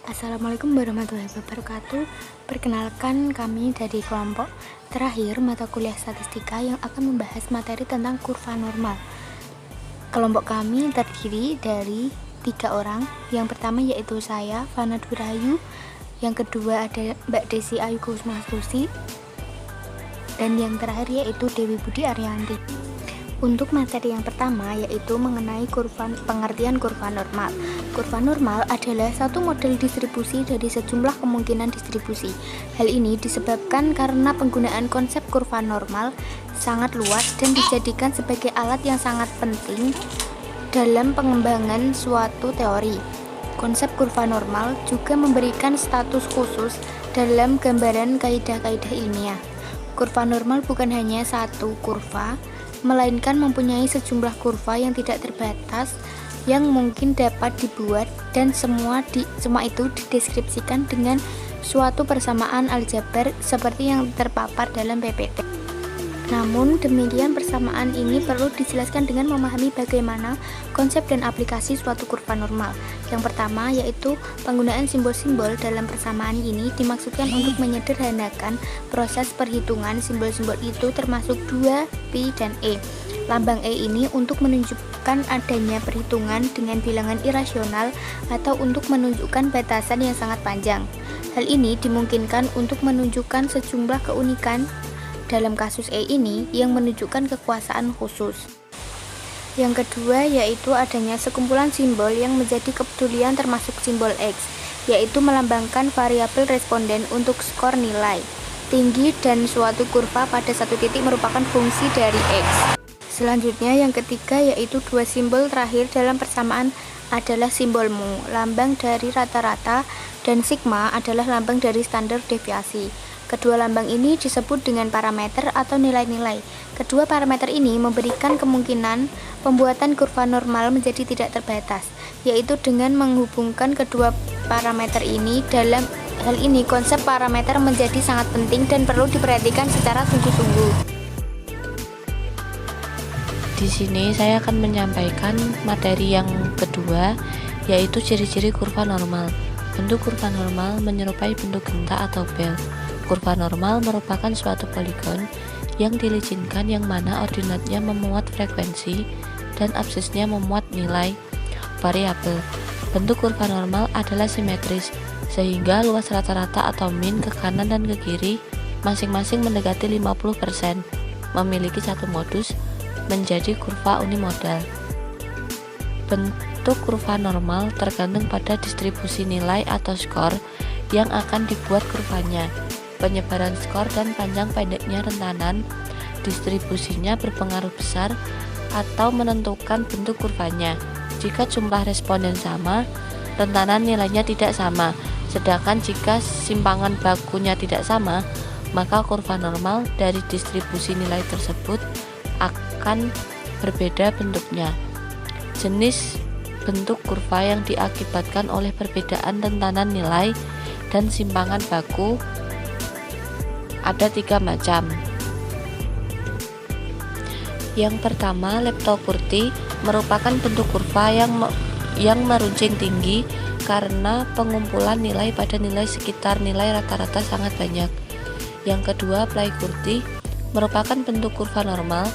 Assalamualaikum warahmatullahi wabarakatuh. Perkenalkan, kami dari kelompok terakhir mata kuliah statistika yang akan membahas materi tentang kurva normal. Kelompok kami terdiri dari 3 orang. Yang pertama yaitu saya, Fana Dwi Rahayu. Yang kedua ada Mbak Desi Ayu Kusmastusi. Dan yang terakhir yaitu Dewi Budi Arianti. Untuk materi yang pertama yaitu mengenai pengertian kurva normal. Kurva normal adalah satu model distribusi dari sejumlah kemungkinan distribusi. Hal ini disebabkan karena penggunaan konsep kurva normal sangat luas dan dijadikan sebagai alat yang sangat penting dalam pengembangan suatu teori. Konsep kurva normal juga memberikan status khusus dalam gambaran kaidah-kaidah ilmiah. Kurva normal bukan hanya satu kurva, melainkan mempunyai sejumlah kurva yang tidak terbatas yang mungkin dapat dibuat, dan semua itu dideskripsikan dengan suatu persamaan aljabar seperti yang terpapar dalam PPT. Namun demikian, persamaan ini perlu dijelaskan dengan memahami bagaimana konsep dan aplikasi suatu kurva normal. Yang pertama yaitu penggunaan simbol-simbol dalam persamaan ini dimaksudkan untuk menyederhanakan proses perhitungan. Simbol-simbol itu termasuk 2, pi, dan e. Lambang e ini untuk menunjukkan adanya perhitungan dengan bilangan irasional atau untuk menunjukkan batasan yang sangat panjang. Hal ini dimungkinkan untuk menunjukkan sejumlah keunikan dalam kasus E ini yang menunjukkan kekuasaan khusus. Yang kedua yaitu adanya sekumpulan simbol yang menjadi kepedulian termasuk simbol X, yaitu melambangkan variabel responden untuk skor nilai. Tinggi dan suatu kurva pada satu titik merupakan fungsi dari X. Selanjutnya yang ketiga yaitu dua simbol terakhir dalam persamaan adalah simbol mu, lambang dari rata-rata, dan sigma adalah lambang dari standar deviasi. Kedua lambang ini disebut dengan parameter atau nilai-nilai. Kedua parameter ini memberikan kemungkinan pembuatan kurva normal menjadi tidak terbatas, yaitu dengan menghubungkan kedua parameter ini. Dalam hal ini konsep parameter menjadi sangat penting dan perlu diperhatikan secara sungguh-sungguh. Di sini saya akan menyampaikan materi yang kedua, yaitu ciri-ciri kurva normal. Bentuk kurva normal menyerupai bentuk genta atau bel. Kurva normal merupakan suatu poligon yang dilicinkan yang mana ordinatnya memuat frekuensi dan absisnya memuat nilai variabel. Bentuk kurva normal adalah simetris, sehingga luas rata-rata atau min ke kanan dan ke kiri masing-masing mendekati 50%, memiliki satu modus menjadi kurva unimodal. Bentuk kurva normal tergantung pada distribusi nilai atau skor yang akan dibuat kurvanya. Penyebaran skor dan panjang pendeknya rentanan distribusinya berpengaruh besar atau menentukan bentuk kurvanya. Jika jumlah responden sama, rentanan nilainya tidak sama. Sedangkan jika simpangan bakunya tidak sama, maka kurva normal dari distribusi nilai tersebut akan berbeda bentuknya. Jenis bentuk kurva yang diakibatkan oleh perbedaan rentanan nilai dan simpangan baku ada 3 macam. Yang pertama, leptokurti merupakan bentuk kurva yang meruncing tinggi karena pengumpulan nilai pada nilai sekitar nilai rata-rata sangat banyak. Yang kedua, playkurti merupakan bentuk kurva normal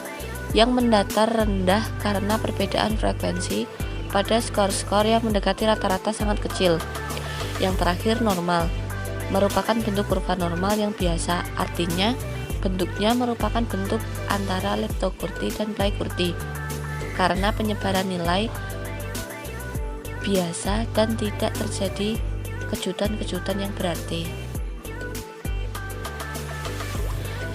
yang mendatar rendah karena perbedaan frekuensi pada skor-skor yang mendekati rata-rata sangat kecil. Yang terakhir, normal merupakan bentuk kurva normal yang biasa, artinya bentuknya merupakan bentuk antara leptokurti dan playkurti karena penyebaran nilai biasa dan tidak terjadi kejutan-kejutan yang berarti.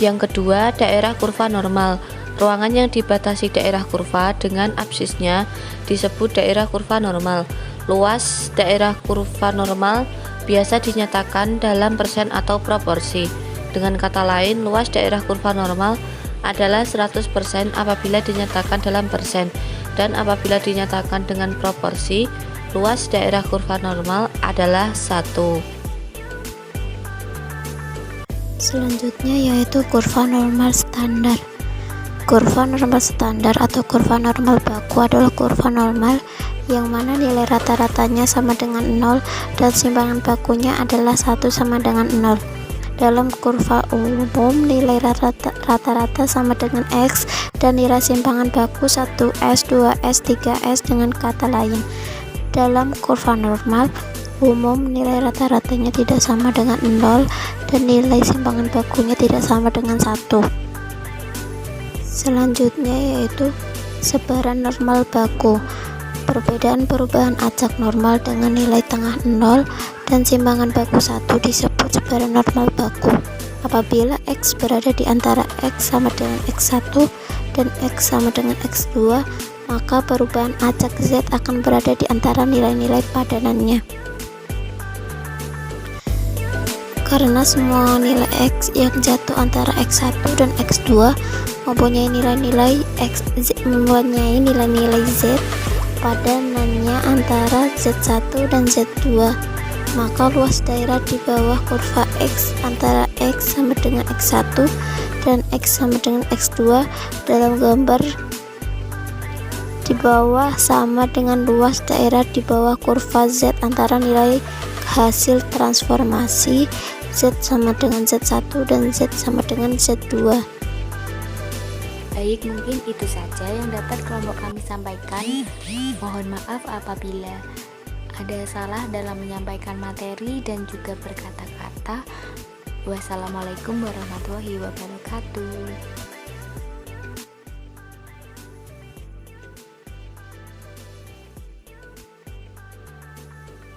Yang kedua, daerah kurva normal. Ruangan yang dibatasi daerah kurva dengan absisnya disebut daerah kurva normal. Luas daerah kurva normal biasa dinyatakan dalam persen atau proporsi. Dengan kata lain, luas daerah kurva normal adalah 100% apabila dinyatakan dalam persen, dan apabila dinyatakan dengan proporsi, luas daerah kurva normal adalah 1. Selanjutnya yaitu kurva normal standar. Kurva normal standar atau kurva normal baku adalah kurva normal yang mana nilai rata-ratanya sama dengan 0 dan simpangan bakunya adalah 1 sama dengan 0. Dalam kurva umum, nilai rata-rata sama dengan X dan nilai simpangan baku 1S, 2S, 3S dengan kata lain. Dalam kurva normal umum, nilai rata-ratanya tidak sama dengan 0 dan nilai simpangan bakunya tidak sama dengan 1. Selanjutnya yaitu sebaran normal baku. Perbedaan acak normal dengan nilai tengah 0 dan simpangan baku 1 disebut sebaran normal baku. Apabila X berada di antara X sama dengan X1 dan X sama dengan X2, maka perubahan acak Z akan berada di antara nilai-nilai padanannya. Karena semua nilai X yang jatuh antara X1 dan X2 mempunyai nilai-nilai Z padanannya antara Z1 dan Z2, maka luas daerah di bawah kurva X antara X sama dengan X1 dan X sama dengan X2 dalam gambar di bawah sama dengan luas daerah di bawah kurva Z antara nilai hasil transformasi Z sama dengan Z1 dan Z sama dengan Z2. Baik, mungkin itu saja yang dapat kelompok kami sampaikan. Mohon maaf apabila ada salah dalam menyampaikan materi dan juga berkata-kata. Wassalamualaikum warahmatullahi wabarakatuh.